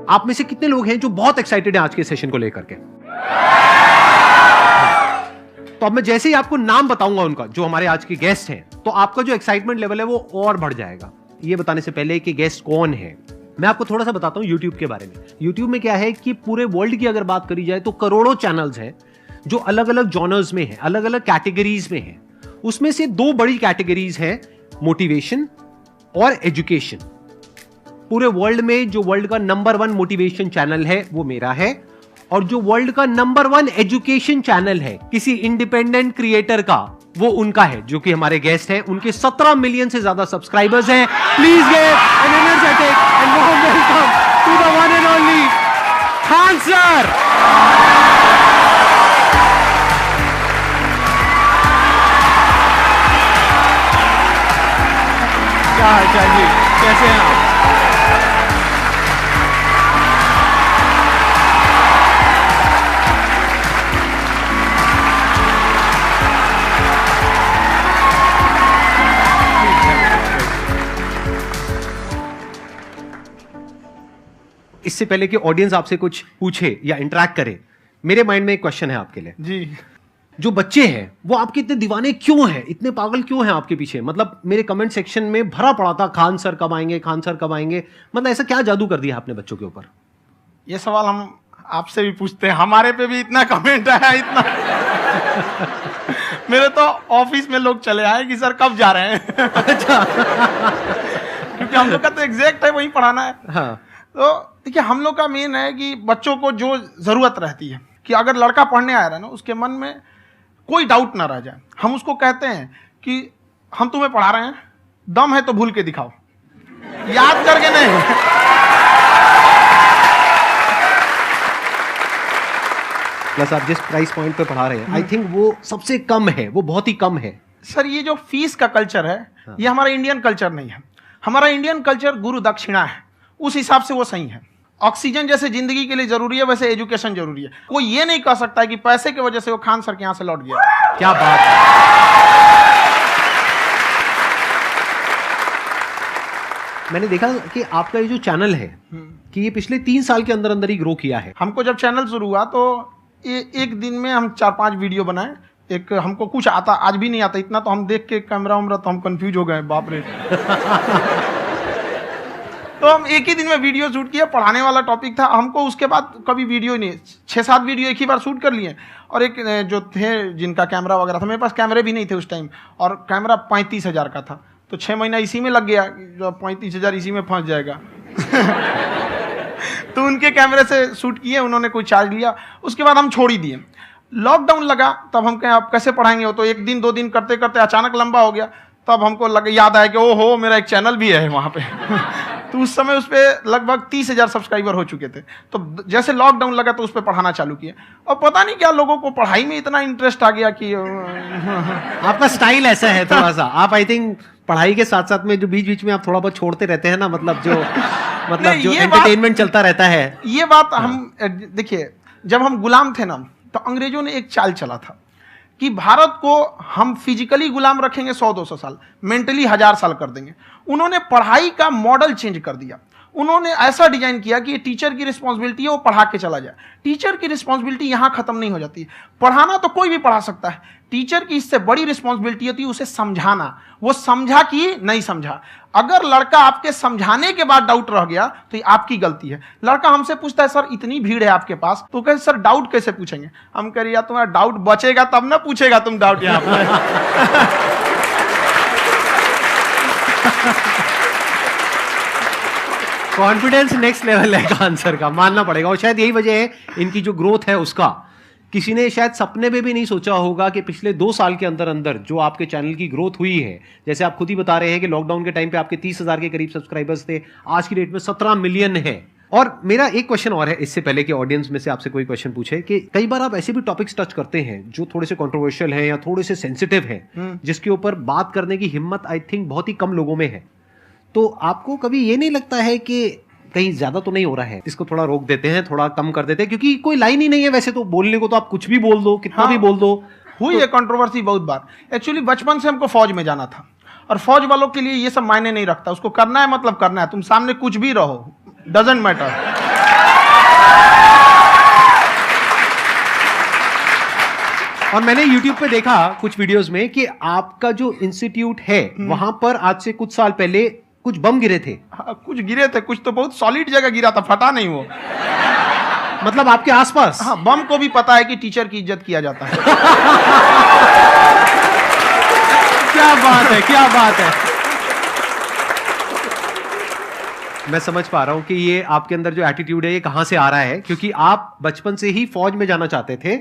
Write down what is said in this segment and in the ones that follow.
आप में से कितने लोग हैं जो बहुत एक्साइटेड हैं आज के सेशन को लेकर के? तो अब मैं जैसे ही आपको नाम बताऊंगा उनका, जो हमारे आज के गेस्ट हैं, तो आपका जो एक्साइटमेंट लेवल है वो और बढ़ जाएगा। ये बताने से पहले कि गेस्ट कौन है, मैं आपको थोड़ा सा बताता हूं YouTube के बारे में। YouTube में क्या है कि पूरे वर्ल्ड की अगर बात करी जाए तो करोड़ों चैनल्स हैं जो अलग अलग जॉनर्स में हैं, अलग अलग कैटेगरीज में हैं। उसमें से दो बड़ी कैटेगरीज हैं, मोटिवेशन और एजुकेशन। पूरे वर्ल्ड में जो वर्ल्ड का नंबर 1 मोटिवेशन चैनल है वो मेरा है, और जो वर्ल्ड का नंबर 1 एजुकेशन चैनल है किसी इंडिपेंडेंट क्रिएटर का, वो उनका है, जो कि हमारे गेस्ट हैं। उनके 17 मिलियन से ज्यादा सब्सक्राइबर्स हैं। Please give an energetic and warm welcome to the one and only Khan sir. क्या हाल चाल जी, कैसे हैं आप? इससे पहले कि ऑडियंस आपसे कुछ पूछे या इंटरेक्ट करे, मेरे माइंड में एक क्वेश्चन है आपके लिए जी। जो बच्चे हैं वो आपके इतने दीवाने क्यों हैं, इतने पागल क्यों हैं आपके पीछे? मतलब मेरे कमेंट सेक्शन में भरा पड़ा था, खान सर कब आएंगे, खान सर कब आएंगे। मतलब ऐसा क्या जादू कर दिया आपने बच्चों के ऊपर? ये सवाल हम आपसे भी पूछते हैं, हमारे पे भी इतना कमेंट आया, इतना मेरे तो ऑफिस में लोग चले आए कि सर कब जा रहे हैं। अच्छा। क्योंकि हम लोग का तो एग्जैक्ट है, वही पढ़ाना है। हाँ। तो देखिए, हम लोग का मेन है कि बच्चों को जो जरूरत रहती है कि अगर लड़का पढ़ने आ रहा है ना, उसके मन में कोई डाउट ना रह जाए। हम उसको कहते हैं कि हम तुम्हें पढ़ा रहे हैं, दम है तो भूल के दिखाओ, याद करके नहीं। प्लस आप जिस प्राइस पॉइंट पे पढ़ा रहे हैं, आई थिंक वो सबसे कम है, वो बहुत ही कम है। सर ये जो फीस का कल्चर है, ये हमारा इंडियन कल्चर नहीं है। हमारा इंडियन कल्चर गुरु दक्षिणा है, उस हिसाब से वो सही है। ऑक्सीजन जैसे जिंदगी के लिए जरूरी है, वैसे एजुकेशन जरूरी है। कोई ये नहीं कह सकता है कि पैसे की वजह से वो खान सर के यहां से लौट गया। क्या बात है। मैंने देखा कि आपका ये जो चैनल है कि ये पिछले 3 साल के अंदर अंदर ही ग्रो किया है। हमको जब चैनल शुरू हुआ तो एक दिन में हम 4-5 वीडियो बनाए। एक हमको कुछ आता, आज भी नहीं आता इतना, तो हम देख के कैमरा उमरा तो हम कंफ्यूज हो गए, बाप रे। तो हम एक ही दिन में वीडियो शूट किया, पढ़ाने वाला टॉपिक था। हमको उसके बाद कभी वीडियो नहीं, 6-7 वीडियो एक ही बार शूट कर लिए। और एक जो थे जिनका कैमरा वगैरह था, मेरे पास कैमरे भी नहीं थे उस टाइम, और कैमरा 35,000 का था, तो 6 महीना इसी में लग गया, जो 35,000 इसी में फंस जाएगा। तो उनके कैमरे से शूट किए, उन्होंने कोई चार्ज लिया, उसके बाद हम छोड़ ही दिए। लॉकडाउन लगा, तब हम कहें आप कैसे पढ़ाएंगे, वो तो 1 दिन 2 दिन करते करते अचानक लंबा हो गया। तब हमको याद आया कि ओहो मेरा एक चैनल भी है वहाँ पे। तो उस समय उस पर लगभग 30,000 सब्सक्राइबर हो चुके थे। तो जैसे लॉकडाउन लगा तो उस पर पढ़ाना चालू किया, और पता नहीं क्या लोगों को पढ़ाई में इतना इंटरेस्ट आ गया कि आपका स्टाइल ऐसा है थोड़ा सा, आप आई थिंक पढ़ाई के साथ साथ में जो बीच बीच में आप थोड़ा बहुत छोड़ते रहते हैं ना, मतलब जो एंटरटेनमेंट चलता रहता है। ये बात हम देखिए, जब हम गुलाम थे ना, तो अंग्रेजों ने एक चाल चला था कि भारत को हम फिजिकली गुलाम रखेंगे 100-200 साल, मेंटली 1000 साल कर देंगे। उन्होंने पढ़ाई का मॉडल चेंज कर दिया। उन्होंने ऐसा डिजाइन किया कि ये टीचर की रिस्पॉन्सिबिलिटी है, वो पढ़ा के चला जाए। टीचर की रिस्पॉन्सिबिलिटी यहाँ खत्म नहीं हो जाती है। पढ़ाना तो कोई भी पढ़ा सकता है, टीचर की इससे बड़ी रिस्पॉन्सिबिलिटी होती है उसे समझाना। वो समझा कि नहीं समझा। अगर लड़का आपके समझाने के बाद डाउट रह गया तो ये आपकी गलती है। लड़का हमसे पूछता है सर इतनी भीड़ है आपके पास, तो कहे सर डाउट कैसे पूछेंगे? हम कह रहे यार तुम्हारा डाउट बचेगा तब ना पूछेगा तुम डाउट यहाँ पर। कॉन्फिडेंस नेक्स्ट लेवल है खान सर का, मानना पड़ेगा। और शायद यही वजह है इनकी जो ग्रोथ है उसका। किसी ने शायद सपने में भी नहीं सोचा होगा कि पिछले 2 साल के अंदर अंदर जो आपके चैनल की ग्रोथ हुई है, जैसे आप खुद ही बता रहे हैं कि लॉकडाउन के टाइम पे आपके 30,000 के करीब सब्सक्राइबर्स थे, आज की डेट में 17 मिलियन है। और मेरा एक क्वेश्चन और है, इससे पहले कि ऑडियंस में से आपसे कोई क्वेश्चन पूछे, कि कई बार आप ऐसे भी टॉपिक्स टच करते हैं जो थोड़े से कंट्रोवर्शियल हैं या थोड़े से सेंसिटिव हैं, जिसके ऊपर बात करने की हिम्मत आई थिंक बहुत ही कम लोगों में है। तो आपको कभी ये नहीं लगता है कि कहीं ज्यादा तो नहीं हो रहा है, इसको थोड़ा रोक देते हैं, थोड़ा कम कर देते हैं? क्योंकि कोई लाइन ही नहीं है वैसे तो बोलने को, तो आप कुछ भी बोल दो, कितना भी बोल दो। हुई है कंट्रोवर्सी बहुत बार। एक्चुअली बचपन से हमको फौज में जाना था, और फौज वालों के लिए ये सब मायने नहीं रखता। उसको करना है मतलब करना है, तुम सामने कुछ भी रहो, डजंट मैटर। और मैंने YouTube पे देखा कुछ वीडियोस में कि आपका जो इंस्टीट्यूट है वहां पर आज से कुछ साल पहले कुछ बम गिरे थे। हाँ, कुछ गिरे थे, कुछ तो बहुत सॉलिड जगह गिरा था, फटा नहीं वो। मतलब आपके आसपास? हाँ, बम को भी पता है कि टीचर की इज्जत किया जाता है। क्या बात है, क्या बात है। मैं समझ पा रहा हूं कि ये आपके अंदर जो एटीट्यूड है ये कहां से आ रहा है, क्योंकि आप बचपन से ही फौज में जाना चाहते थे,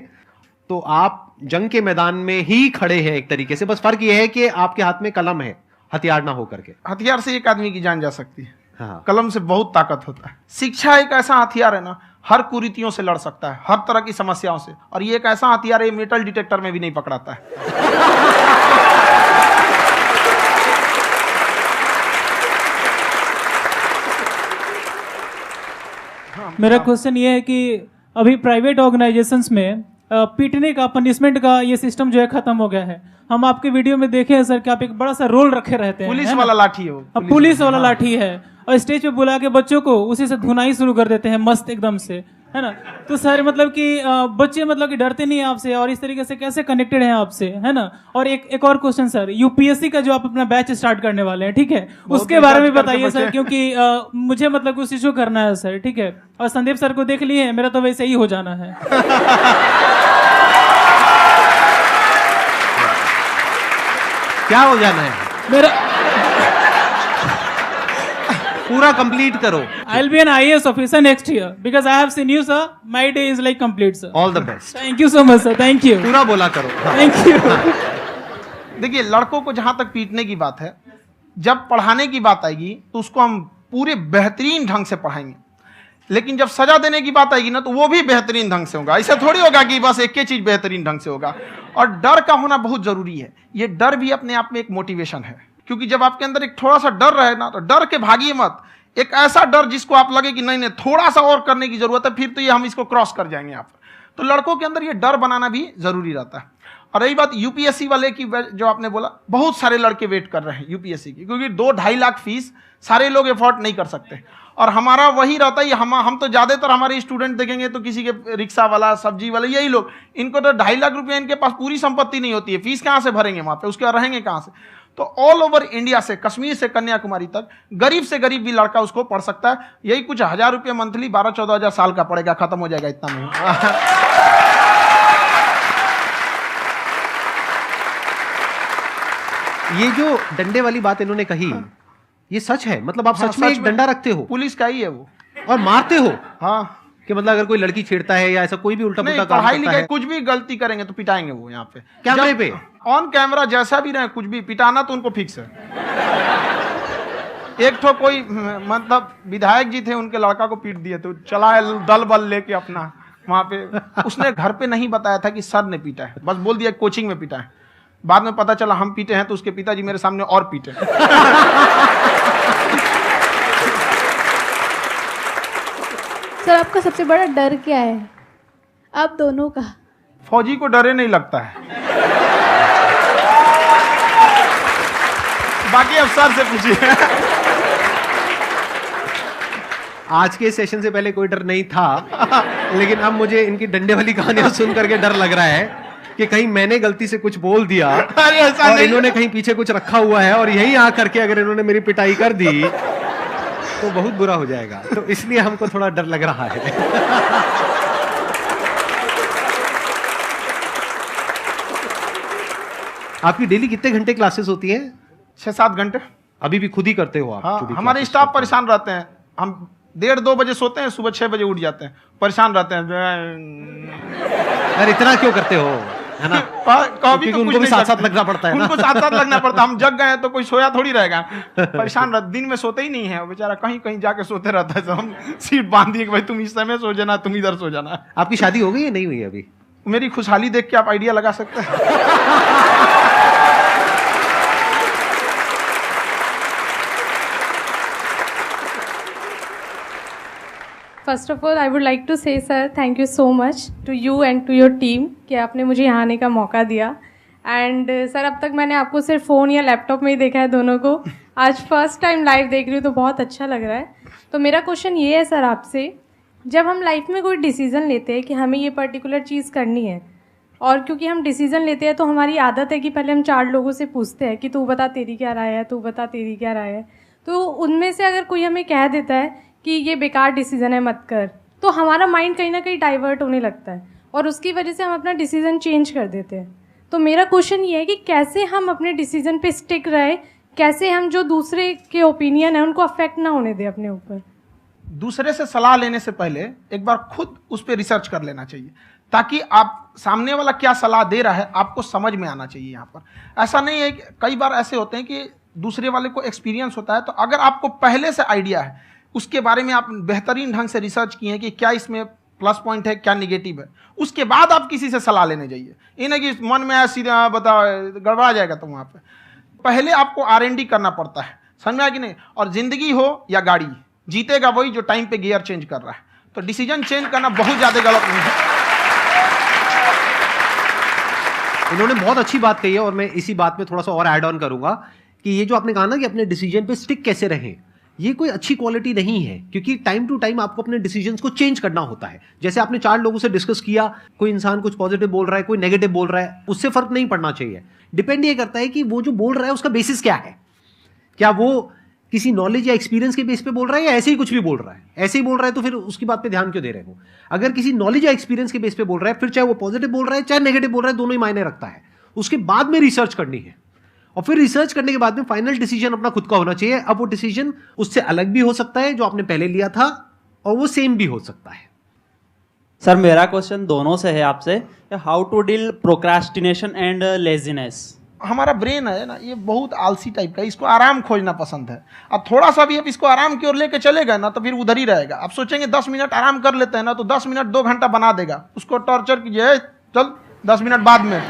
तो आप जंग के मैदान में ही खड़े हैं एक तरीके से। बस फर्क ये है कि आपके हाथ में कलम है, हथियार ना हो करके। हथियार से एक आदमी की जान जा सकती है, हाँ। कलम से बहुत ताकत होता है। शिक्षा एक ऐसा हथियार है ना, हर कुरीतियों से लड़ सकता है, हर तरह की समस्याओं से। और ये एक ऐसा हथियार है, मेटल डिटेक्टर में भी नहीं पकड़ाता है। मेरा क्वेश्चन ये है कि अभी प्राइवेट ऑर्गेनाइजेशंस में पीटने का, पनिशमेंट का ये सिस्टम जो है खत्म हो गया है। हम आपके वीडियो में देखे हैं सर कि आप एक बड़ा सा रोल रखे रहते हैं, पुलिस वाला लाठी है वो, पुलिस वाला लाठी है, और स्टेज पे बुला के बच्चों को उसी से धुनाई शुरू कर देते हैं मस्त एकदम से, है ना। तो सर मतलब कि बच्चे मतलब कि डरते नहीं हैं आपसे, और इस तरीके से कैसे कनेक्टेड हैं आपसे, है ना। और एक और क्वेश्चन सर, यूपीएससी का जो आप अपना बैच स्टार्ट करने वाले हैं, ठीक है, उसके बारे में बताइए सर, क्योंकि मुझे मतलब कुछ इशू करना है सर, ठीक है। और संदीप सर को देख लिए, मेरा तो वैसे ही हो जाना है। क्या हो जाना है? मेरा पूरा कंप्लीट करो। I'll be an IAS officer next year because I have seen you, sir. My day is like complete, sir. All the best. Thank you so much, sir. Thank you. पूरा बोला करो। Thank you. देखिए, लड़कों को जहां तक पीटने की बात है, जब पढ़ाने की बात आएगी तो उसको हम पूरे बेहतरीन ढंग से पढ़ाएंगे। लेकिन जब सजा देने की बात आएगी ना, तो वो भी बेहतरीन ढंग से होगा। ऐसा थोड़ी होगा कि बस एक ही चीज बेहतरीन ढंग से होगा। और डर का होना बहुत जरूरी है। ये डर भी अपने आप में एक मोटिवेशन है, क्योंकि जब आपके अंदर एक थोड़ा सा डर रहे ना, तो डर के भागिए मत। एक ऐसा डर जिसको आप लगे कि नहीं नहीं थोड़ा सा और करने की जरूरत है, फिर तो ये हम इसको क्रॉस कर जाएंगे यहाँ पर। तो लड़कों के अंदर ये डर बनाना भी जरूरी रहता है। और रही बात यूपीएससी वाले की, जो आपने बोला, बहुत सारे लड़के वेट कर रहे हैं यूपीएससी की, क्योंकि 2-2.5 लाख फीस सारे लोग एफोर्ड नहीं कर सकते। और हमारा वही रहता है, हम तो ज्यादातर हमारे स्टूडेंट देखेंगे तो किसी के रिक्शा वाला, सब्जी वाला, यही लोग, इनको तो 2.5 लाख रुपया, इनके पास पूरी संपत्ति नहीं होती है, फीस कहाँ से भरेंगे वहां पे, उसके बाद रहेंगे कहाँ से। तो ऑल ओवर इंडिया से, कश्मीर से कन्याकुमारी तक, गरीब से गरीब भी लड़का उसको पढ़ सकता है। यही कुछ 1000 रुपये मंथली, 12-14 हजार साल का पड़ेगा, खत्म हो जाएगा इतना में। ये जो डंडे वाली बात इन्होंने कही, ये सच है? मतलब आप हाँ, सच में एक डंडा रखते हो? पुलिस का ही है वो। और मारते हो? हाँ, कि मतलब अगर कोई लड़की छेड़ता है या ऐसा कोई भी उल्टा पुल्टा काम पढ़ाई करता लिखाई है, कुछ भी गलती करेंगे तो पिटाएंगे वो यहाँ पे, कैमरे पे, ऑन कैमरा, जैसा भी रहे, कुछ भी पिटाना तो उनको फिक्स है। एक तो कोई मतलब विधायक जी थे, उनके लड़का को पीट दिए, तो चला है दल बल लेके अपना वहां पे। उसने घर पे नहीं बताया था कि सर ने पीटा है, बस बोल दिया कोचिंग में पीटा है। बाद में पता चला हम पीटे हैं, तो उसके पिताजी मेरे सामने और पीटे। सर आपका सबसे बड़ा डर क्या है, आप दोनों का? फौजी को डरे नहीं लगता है, बाकी अफसर से पूछिए। आज के सेशन से पहले कोई डर नहीं था, लेकिन अब मुझे इनकी डंडे वाली कहानियां सुन करके डर लग रहा है कि कहीं मैंने गलती से कुछ बोल दिया अरे ऐसा और नहीं, इन्होंने कहीं पीछे कुछ रखा हुआ है, और यही आ करके अगर इन्होंने मेरी पिटाई कर दी तो बहुत बुरा हो जाएगा। तो इसलिए हमको थोड़ा डर लग रहा है। आपकी डेली कितने घंटे क्लासेस होती हैं? 6-7 घंटे। अभी भी खुद ही करते हो आप? हाँ, खुद ही हमारे classes स्टाफ करते परेशान रहते हैं। हम 1:30-2 बजे सोते हैं, सुबह 6 बजे उठ जाते हैं, परेशान रहते हैं। हो? यार इतना क्यों करते हो, है ना? कभी तो उनको भी साथ साथ लगना पड़ता है ना? उनको साथ साथ लगना पड़ता है। हम जग गए हैं तो कोई सोया थोड़ी रहेगा, परेशान रहता, दिन में सोते ही नहीं है बेचारा, कहीं कहीं जाके सोते रहता है। तो हम सीट बांध दिए कि भाई तुम इस समय सो जाना, तुम इधर सो जाना। आपकी शादी हो गई है नहीं हुई अभी? मेरी खुशहाली देख के आप आइडिया लगा सकते हैं। First of all I would like to say sir thank you so much to you and to your team कि आपने मुझे यहाँ आने का मौका दिया। एंड सर अब तक मैंने आपको सिर्फ फ़ोन या लैपटॉप में ही देखा है दोनों को, आज फर्स्ट टाइम लाइव देख रही हूँ तो बहुत अच्छा लग रहा है। तो मेरा क्वेश्चन ये है सर आपसे जब हम लाइफ में कोई डिसीज़न लेते हैं कि हमें ये पर्टिकुलर चीज़ करनी है, और क्योंकि हम डिसीज़न लेते हैं तो हमारी आदत है कि पहले हम 4 लोगों से पूछते हैं कि तू बता तेरी क्या राय है, तू बता तेरी क्या राय है। तो उनमें से अगर कोई हमें कह देता है कि ये बेकार डिसीज़न है मत कर, तो हमारा माइंड कहीं ना कहीं डाइवर्ट होने लगता है और उसकी वजह से हम अपना डिसीज़न चेंज कर देते हैं। तो मेरा क्वेश्चन ये है कि कैसे हम अपने डिसीज़न पे स्टिक रहे, कैसे हम जो दूसरे के ओपिनियन है उनको अफेक्ट ना होने दें अपने ऊपर। दूसरे से सलाह लेने से पहले एक बार खुद उस पर रिसर्च कर लेना चाहिए, ताकि आप सामने वाला क्या सलाह दे रहा है आपको समझ में आना चाहिए। यहाँ पर ऐसा नहीं है कि कई बार ऐसे होते हैं कि दूसरे वाले को एक्सपीरियंस होता है, तो अगर आपको पहले से आइडिया है, उसके बारे में आप बेहतरीन ढंग से रिसर्च किए हैं कि क्या इसमें प्लस पॉइंट है क्या निगेटिव है, उसके बाद आप किसी से सलाह लेने जाइए। ये नहीं कि मन में सीधा बता गड़बड़ा जाएगा। तो वहाँ पे पहले आपको R&D करना पड़ता है, समझ में आया कि नहीं। और जिंदगी हो या गाड़ी, जीतेगा वही जो टाइम पे गियर चेंज कर रहा है। तो डिसीजन चेंज करना बहुत ज्यादा गलत नहीं है। इन्होंने बहुत अच्छी बात कही है और मैं इसी बात में थोड़ा सा और ऐड ऑन करूंगा कि ये जो आपने कहा ना कि अपने डिसीजन पे स्टिक कैसे रहें, ये कोई अच्छी क्वालिटी नहीं है, क्योंकि टाइम टू टाइम आपको अपने डिसीजंस को चेंज करना होता है। जैसे आपने 4 लोगों से डिस्कस किया, कोई इंसान कुछ पॉजिटिव बोल रहा है, कोई नेगेटिव बोल रहा है, उससे फर्क नहीं पड़ना चाहिए। डिपेंड ये करता है कि वो जो बोल रहा है उसका बेसिस क्या है। क्या वो किसी नॉलेज या एक्सपीरियंस के बेस पे बोल रहा है या ऐसे ही कुछ भी बोल रहा है? ऐसे ही बोल रहा है तो फिर उसकी बात पे ध्यान क्यों दे रहे हो? अगर किसी नॉलेज या एक्सपीरियंस के बेस पे बोल रहा है, फिर चाहे वो पॉजिटिव बोल रहा है चाहे नेगेटिव बोल रहा है, दोनों ही मायने रखता है। उसके बाद में रिसर्च करनी है और फिर रिसर्च करने के बाद में फाइनल डिसीजन अपना खुद का होना चाहिए। अब वो डिसीजन उससे अलग भी हो सकता है जो आपने पहले लिया था, और वो सेम भी हो सकता है। सर मेरा क्वेश्चन दोनों से है आपसे, how to deal procrastination and laziness. हमारा ब्रेन है ना, ये बहुत आलसी टाइप का है, इसको आराम खोजना पसंद है। अब थोड़ा सा भी आप इसको आराम की ओर लेके चले गए ना तो फिर उधर ही रहेगा। आप सोचेंगे 10 मिनट आराम कर लेते हैं ना, तो 10 मिनट 2 घंटा बना देगा। उसको टॉर्चर कीजिए, चल 10 मिनट बाद में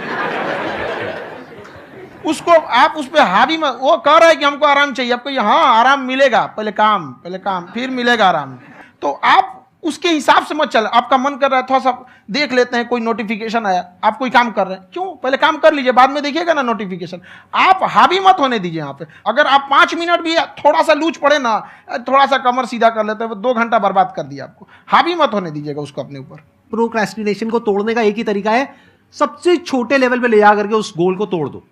उसको आप उस पर हावी में, वो कह रहा है कि हमको आराम चाहिए, आपको हाँ आराम मिलेगा, पहले काम फिर मिलेगा आराम। तो आप उसके हिसाब से मत चल। आपका मन कर रहा है थोड़ा सा देख लेते हैं, कोई नोटिफिकेशन आया, आप कोई काम कर रहे हैं, क्यों पहले काम कर लीजिए, बाद में देखिएगा ना नोटिफिकेशन। आप हावी मत होने दीजिए यहाँ पे। अगर आप 5 मिनट भी थोड़ा सा लूज पड़े ना, थोड़ा सा कमर सीधा कर लेते हैं, 2 घंटा बर्बाद कर दिया आपको। हावी मत होने दीजिएगा उसको अपने ऊपर। प्रोक्रेस्टिनेशन को तोड़ने का एक ही तरीका है, सबसे छोटे लेवल पे ले जा करके उस गोल को तोड़ दो।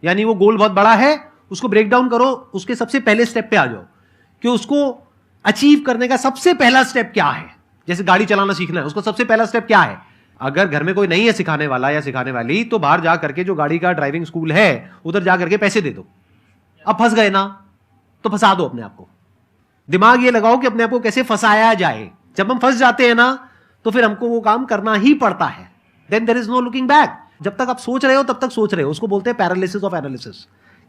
यानी वो गोल बहुत बड़ा है, उसको ब्रेक डाउन करो, उसके सबसे पहले स्टेप पे आ जाओ कि उसको अचीव करने का सबसे पहला स्टेप क्या है। जैसे गाड़ी चलाना सीखना है, उसका सबसे पहला स्टेप क्या है। अगर घर में कोई नहीं है सिखाने वाला या सिखाने वाली, तो बाहर जा करके जो गाड़ी का ड्राइविंग स्कूल है उधर जा करके पैसे दे दो। अब फंस गए ना तो फंसा दो अपने आप को। दिमाग ये लगाओ कि अपने आप को कैसे फंसाया जाए। जब हम फंस जाते हैं ना तो फिर हमको वो काम करना ही पड़ता है। Then there is no looking back. जब तक आप सोच रहे हो तब तक सोच रहे हो, उसको बोलते हैं पैरालिसिस ऑफ एनालिसिस,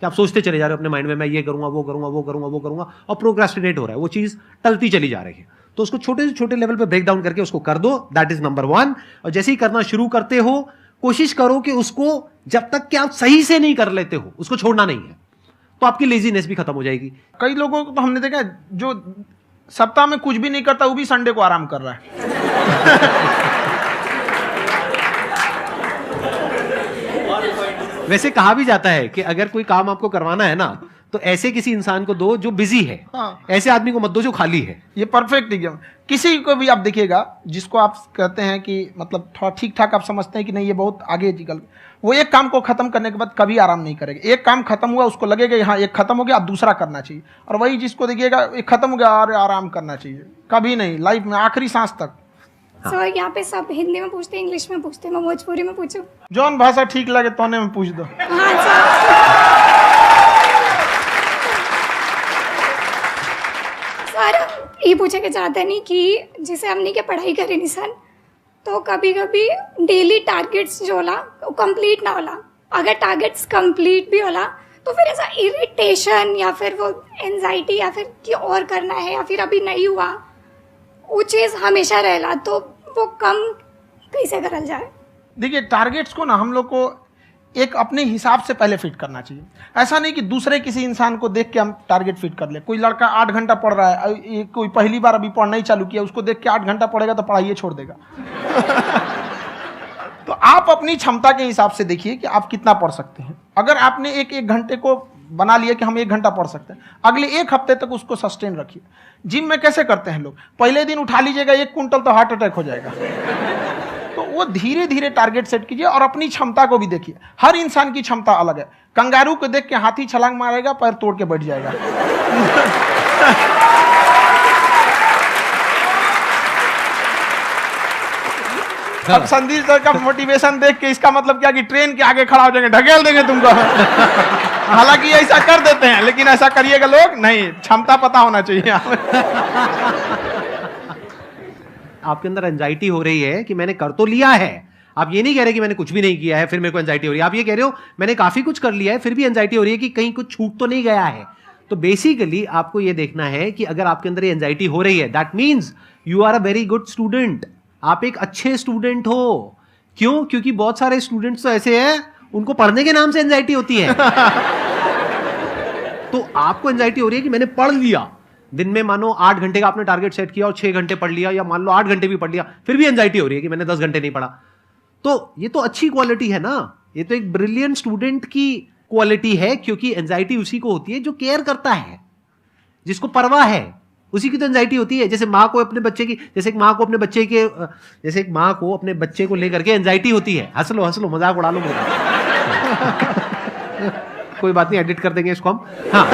कि आप सोचते चले जा रहे हो अपने माइंड में, मैं ये करूंगा वो करूंगा वो करूंगा वो करूंगा, और प्रोक्रेस्टिनेट हो रहा है, वो चीज टलती चली जा रही है। तो उसको छोटे से छोटे लेवल पे ब्रेक डाउन करके उसको कर दो, दैट इज नंबर 1। और जैसे ही करना शुरू करते हो, कोशिश करो कि उसको जब तक कि आप सही से नहीं कर लेते हो उसको छोड़ना नहीं है, तो आपकी लेजीनेस भी खत्म हो जाएगी। कई लोगों को तो हमने देखा है जो सप्ताह में कुछ भी नहीं करता, वो भी संडे को आराम कर रहा है। वैसे कहा भी जाता है कि अगर कोई काम आपको करवाना है ना तो ऐसे किसी इंसान को दो जो बिजी है। हाँ। ऐसे आदमी को मत दो जो खाली है। ये परफेक्ट एग्जाम। किसी को भी आप देखिएगा जिसको आप कहते हैं कि मतलब थोड़ा ठीक ठाक आप समझते हैं कि नहीं ये बहुत आगे निकल, वो एक काम को खत्म करने के बाद कभी आराम नहीं करेगा। एक काम खत्म हुआ उसको लगेगा हाँ एक खत्म हो गया, अब दूसरा करना चाहिए। और वही जिसको देखिएगा एक खत्म हो गया और आराम करना चाहिए, कभी नहीं, लाइफ में आखिरी सांस तक। सर यहाँ पे सब हिंदी में पूछते हैं, इंग्लिश में पूछते हैं, मैं भोजपुरी में पूछूं? जौन भाषा ठीक लगे तोने में पूछ दो। हाँ सर। सर ये पूछे के चाहते नहीं कि जैसे हमने के पढ़ाई करी नहीं सर, तो कभी कभी डेली टारगेट्स जो होला वो कंप्लीट ना होला। अगर टारगेट्स कंप्लीट भी होला तो फिर ऐसा इरिटेशन या फिर वो एंजाइटी या फिर कि और करना है या फिर अभी नहीं हुआ, वो चीज़ हमेशा रहेला। तो वो कम कैसे करल जाए? देखिए टारगेट्स को ना हम लोग को एक अपने हिसाब से पहले फिट करना चाहिए। ऐसा नहीं कि दूसरे किसी इंसान को देख के हम टारगेट फिट कर ले। कोई लड़का 8 घंटा पढ़ रहा है, कोई पहली बार अभी पढ़ना ही चालू किया, उसको देख के 8 घंटा पढ़ेगा तो पढ़ाई छोड़ देगा। तो आप अपनी क्षमता के हिसाब से देखिए कि आप कितना पढ़ सकते हैं। अगर आपने एक घंटे को बना लिए कि हम 1 घंटा पढ़ सकते हैं, अगले 1 हफ्ते तक उसको सस्टेन रखिए। जिम में कैसे करते हैं लोग, पहले दिन उठा लीजिएगा 1 कुंटल तो हार्ट अटैक हो जाएगा। तो वो धीरे धीरे टारगेट सेट कीजिए और अपनी क्षमता को भी देखिए। हर इंसान की क्षमता अलग है। कंगारू को देख के हाथी छलांग मारेगा, पैर तोड़ के बैठ जाएगा। अब संदीप सर का मोटिवेशन देख के इसका मतलब क्या कि ट्रेन के आगे खड़ा हो जाएंगे, ढकेल देंगे तुमको। हालांकि ऐसा कर देते हैं, लेकिन ऐसा करिएगा लोग नहीं, क्षमता पता होना चाहिए। आपके अंदर एंजाइटी हो रही है कि मैंने कर तो लिया है। आप ये नहीं कह रहे कि मैंने कुछ भी नहीं किया है फिर मेरे को एंजाइटी हो रही है। आप ये कह रहे हो मैंने काफी कुछ कर लिया है फिर भी एंजाइटी हो रही है कि कहीं कुछ छूट तो नहीं गया है। तो बेसिकली आपको ये देखना है कि अगर आपके अंदर ये एंजाइटी हो रही है, that means you are a very good student. आप एक अच्छे स्टूडेंट हो। क्यों? क्योंकि बहुत सारे स्टूडेंट्स तो ऐसे हैं उनको पढ़ने के नाम से एंजाइटी होती है। तो आपको एंजाइटी हो रही है कि मैंने पढ़ लिया, दिन में मानो 8 घंटे का आपने टारगेट सेट किया और 6 घंटे पढ़ लिया, या मान लो 8 घंटे भी पढ़ लिया, फिर भी एंजाइटी हो रही है कि मैंने 10 घंटे नहीं पढ़ा। तो ये तो अच्छी क्वालिटी है ना, ये तो एक ब्रिलियंट स्टूडेंट की क्वालिटी है, क्योंकि एंजाइटी उसी को होती है जो केयर करता है, जिसको परवाह है, उसी की तो एंजाइटी होती है। जैसे माँ को अपने बच्चे की, जैसे एक माँ को अपने बच्चे को लेकर के एंजाइटी होती है। हंस लो मजाक उड़ा लो मेरा। कोई बात नहीं, एडिट कर देंगे इसको हम। हाँ।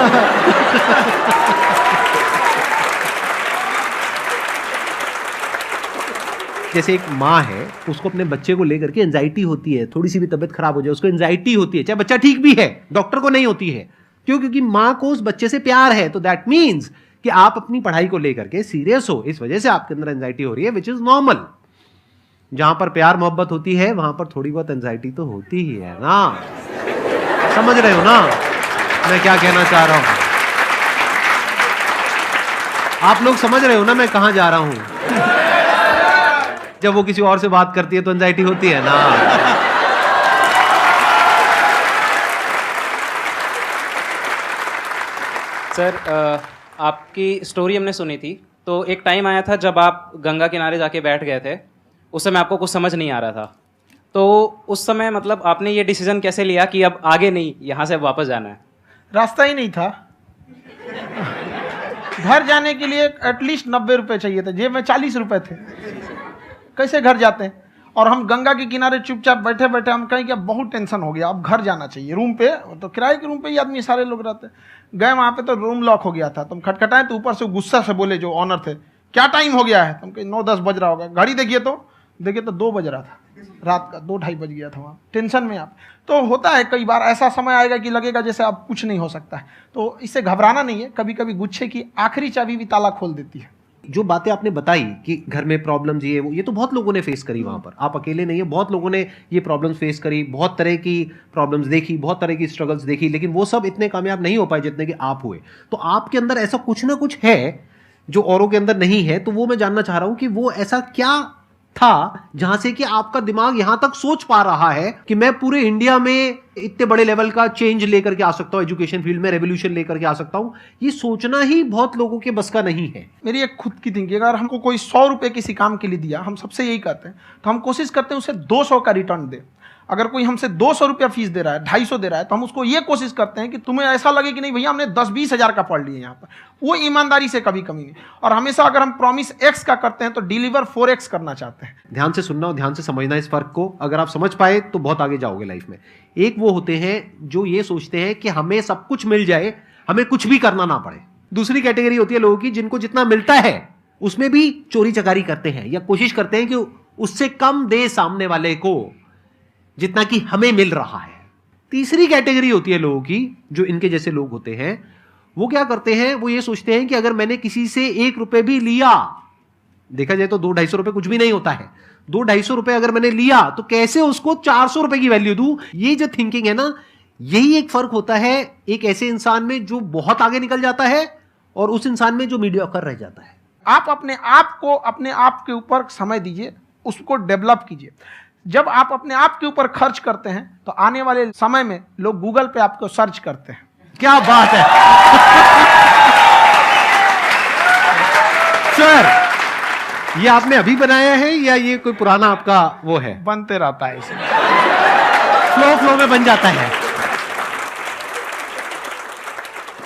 जैसे एक माँ है, उसको अपने बच्चे को लेकर के एंजाइटी होती है, थोड़ी सी भी तबीयत खराब हो जाए उसको एंजाइटी होती है, चाहे बच्चा ठीक भी है, डॉक्टर को नहीं होती है। क्यों? क्योंकि माँ को उस बच्चे से प्यार है। तो दैट मीन्स कि आप अपनी पढ़ाई को लेकर के सीरियस हो, इस वजह से आपके अंदर एंजाइटी हो रही है, विच इज नॉर्मल। जहां पर प्यार मोहब्बत होती है वहां पर थोड़ी बहुत एंजाइटी तो होती ही है ना। समझ रहे हो ना मैं क्या कहना चाह रहा हूं? आप लोग समझ रहे हो ना मैं कहां जा रहा हूं? जब वो किसी और से बात करती है तो एंजाइटी होती है ना। सर, आपकी स्टोरी हमने सुनी थी, तो एक टाइम आया था जब आप गंगा किनारे जाके बैठ गए थे, उस समय आपको कुछ समझ नहीं आ रहा था। तो उस समय मतलब आपने ये डिसीजन कैसे लिया कि अब आगे नहीं, यहाँ से वापस जाना है? रास्ता ही नहीं था। घर जाने के लिए एटलीस्ट 90 रुपए चाहिए थे, जेब में 40 रुपए थे। कैसे घर जाते हैं? और हम गंगा के किनारे चुपचाप बैठे बैठे हम कहें कि अब बहुत टेंशन हो गया, अब घर जाना चाहिए। रूम पे तो किराए के रूम पे ही आदमी सारे लोग रहते। गए वहाँ पे तो रूम लॉक हो गया था। तुम खटखटाए तो ऊपर से गुस्सा से बोले जो ऑनर थे, क्या टाइम हो गया है? तुम कहे 9-10 बज रहा होगा। घड़ी देखिए तो 2 बज रहा था रात का, 2-2:30 बज गया था वहाँ। टेंशन में आप तो होता है, कई बार ऐसा समय आएगा कि लगेगा जैसे अब कुछ नहीं हो सकता है। तो इससे घबराना नहीं है। कभी कभी गुच्छे की आखिरी चाबी भी ताला खोल देती है। जो बातें आपने बताई कि घर में प्रॉब्लम्स ये तो बहुत लोगों ने फेस करी वहां पर। आप अकेले नहीं है, बहुत लोगों ने ये प्रॉब्लम्स फेस करी, बहुत तरह की प्रॉब्लम्स देखी, बहुत तरह की स्ट्रगल्स देखी, लेकिन वो सब इतने कामयाब नहीं हो पाए जितने कि आप हुए। तो आपके अंदर ऐसा कुछ ना कुछ है जो औरों के अंदर नहीं है। तो वो मैं जानना चाह रहा हूं कि वो ऐसा क्या था जहां से कि आपका दिमाग यहां तक सोच पा रहा है कि मैं पूरे इंडिया में इतने बड़े लेवल का चेंज लेकर के आ सकता हूं, एजुकेशन फील्ड में रेवोल्यूशन लेकर के आ सकता हूं। ये सोचना ही बहुत लोगों के बस का नहीं है। मेरी एक खुद की थिंकिंग, अगर हमको कोई 100 रुपए किसी काम के लिए दिया, हम सबसे यही कहते हैं, तो हम कोशिश करते हैं उसे 200 का रिटर्न दे। अगर कोई हमसे 200 रुपया फीस दे रहा है, 250 दे रहा है, तो हम उसको ये कोशिश करते हैं कि तुम्हें ऐसा लगे कि नहीं भैया हमने 10-20 हज़ार का पढ़ लिया यहाँ पर। वो ईमानदारी से कभी कमी नहीं। और हमेशा अगर हम प्रॉमिस एक्स का करते हैं तो डिलीवर 4x करना चाहते हैं। ध्यान से सुनना और ध्यान से समझना इस फर्क को। अगर आप समझ पाए तो बहुत आगे जाओगे लाइफ में। एक वो होते हैं जो ये सोचते हैं कि हमें सब कुछ मिल जाए, हमें कुछ भी करना ना पड़े। दूसरी कैटेगरी होती है लोगों की जिनको जितना मिलता है उसमें भी चोरी चकारी करते हैं या कोशिश करते हैं कि उससे कम दे सामने वाले को जितना कि हमें मिल रहा है। तीसरी कैटेगरी होती है लोगों की जो इनके जैसे लोग होते हैं। वो क्या करते हैं? वो ये सोचते हैं कि अगर मैंने किसी से 1 रुपए भी लिया, देखा जाए तो 200-250 रुपए कुछ भी नहीं होता है, 200-250 रुपए अगर मैंने लिया तो कैसे उसको 400 रुपए की वैल्यू दूं। ये जो थिंकिंग है ना, यही एक फर्क होता है एक ऐसे इंसान में जो बहुत आगे निकल जाता है और उस इंसान में जो मीडियोकर रह जाता है। आप अपने आप को अपने आप के ऊपर समय दीजिए, उसको डेवलप कीजिए। जब आप अपने आप के ऊपर खर्च करते हैं तो आने वाले समय में लोग गूगल पे आपको सर्च करते हैं। क्या बात है सर, ये आपने अभी बनाया है या ये कोई पुराना आपका वो है? बनते रहता है, इसे फ्लो में बन जाता है।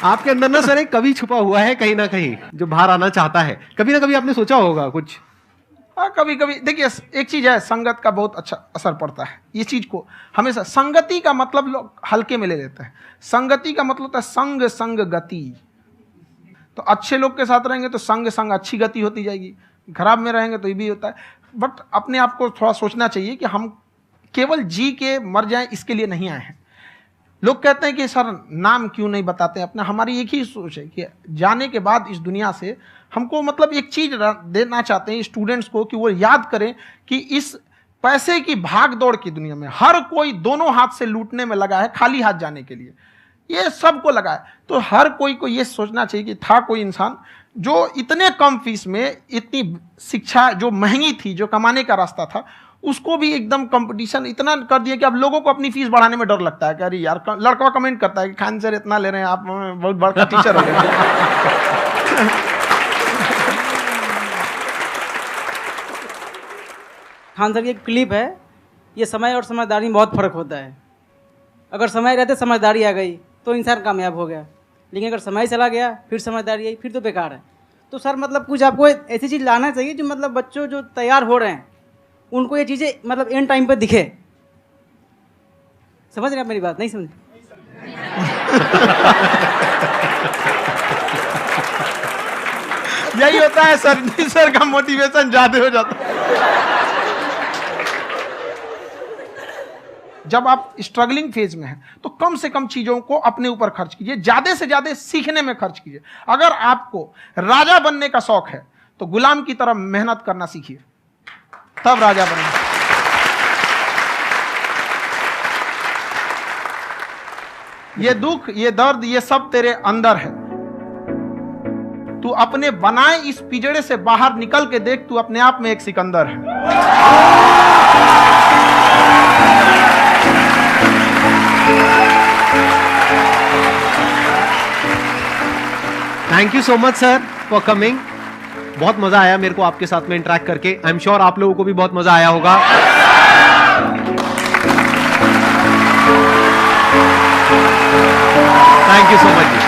आपके अंदर ना सर एक कवि छुपा हुआ है कहीं ना कहीं जो बाहर आना चाहता है। कभी ना कभी आपने सोचा होगा कुछ? हाँ, कभी कभी देखिए, एक चीज है, संगत का बहुत अच्छा असर पड़ता है। ये चीज को हमेशा, संगति का मतलब लोग हल्के में ले लेते हैं। संगति का मतलब होता है संग संग गति। तो अच्छे लोग के साथ रहेंगे तो संग संग अच्छी गति होती जाएगी, खराब में रहेंगे तो ये भी होता है। बट अपने आप को थोड़ा सोचना चाहिए कि हम केवल जी के मर जाएं इसके लिए नहीं आए हैं। लोग कहते हैं कि सर नाम क्यों नहीं बताते अपना। हमारी एक ही सोच है कि जाने के बाद इस दुनिया से हमको मतलब एक चीज देना चाहते हैं स्टूडेंट्स को, कि वो याद करें कि इस पैसे की भाग दौड़ की दुनिया में हर कोई दोनों हाथ से लूटने में लगा है, खाली हाथ जाने के लिए ये सबको लगा है। तो हर कोई को ये सोचना चाहिए कि था कोई इंसान जो इतने कम फीस में इतनी शिक्षा जो महंगी थी, जो कमाने का रास्ता था, उसको भी एकदम कंपटीशन इतना कर दिया कि अब लोगों को अपनी फीस बढ़ाने में डर लगता है कि अरे यार, लड़का कमेंट करता है कि खान सर इतना ले रहे हैं, आप बहुत बड़ा टीचर हो गए। खान सर की एक क्लिप है, ये समय और समझदारी में बहुत फ़र्क होता है। अगर समय रहते समझदारी आ गई तो इंसान कामयाब हो गया, लेकिन अगर समय चला गया फिर समझदारी आई फिर तो बेकार है। तो सर मतलब कुछ आपको ऐसी चीज़ लाना चाहिए जो मतलब बच्चों जो तैयार हो रहे हैं उनको ये चीज़ें मतलब एंड टाइम पे दिखे। समझ रहे हैं आप मेरी बात? नहीं समझ? यही होता है सर, सर का मोटिवेशन ज्यादा हो जाता है। जब आप स्ट्रगलिंग फेज में हैं तो कम से कम चीजों को अपने ऊपर खर्च कीजिए, ज्यादा से ज्यादा सीखने में खर्च कीजिए। अगर आपको राजा बनने का शौक है तो गुलाम की तरह मेहनत करना सीखिए, तब राजा बनेंगे। ये दुख, ये दर्द, ये सब तेरे अंदर है। तू अपने बनाए इस पिजड़े से बाहर निकल के देख, तू अपने आप में एक सिकंदर है। Thank you so much sir for coming. बहुत मजा आया मेरे को आपके साथ में इंटरेक्ट करके। आई एम श्योर आप लोगों को भी बहुत मजा आया होगा। Thank you so much.